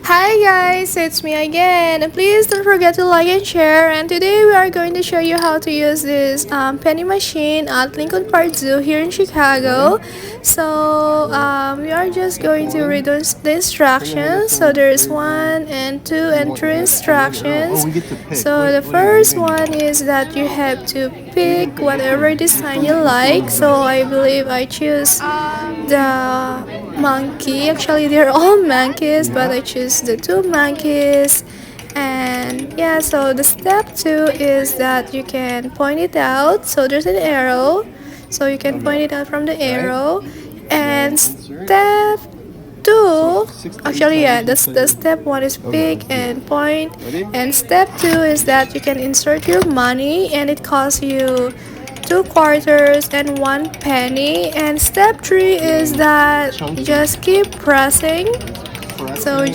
Hi guys, it's me again. And please don't forget to like and share. And today we are going to show you how to use this penny machine at Lincoln Park Zoo here in Chicago. So we are just going to read the instructions. So there's 1 and 2 and 3 instructions. So the first one is that you have to pick whatever design you like. So I believe I choose the monkey. Actually, they're all monkeys, but I choose the 2 monkeys. And yeah, so the step 2 is that you can point it out. So there's an arrow, so you can point it out from the arrow. And step 2, actually, yeah, the step 1 is pick and point, and step 2 is that you can insert your money, and it costs you 2 quarters and 1 penny. And step 3 is that you just keep pressing. So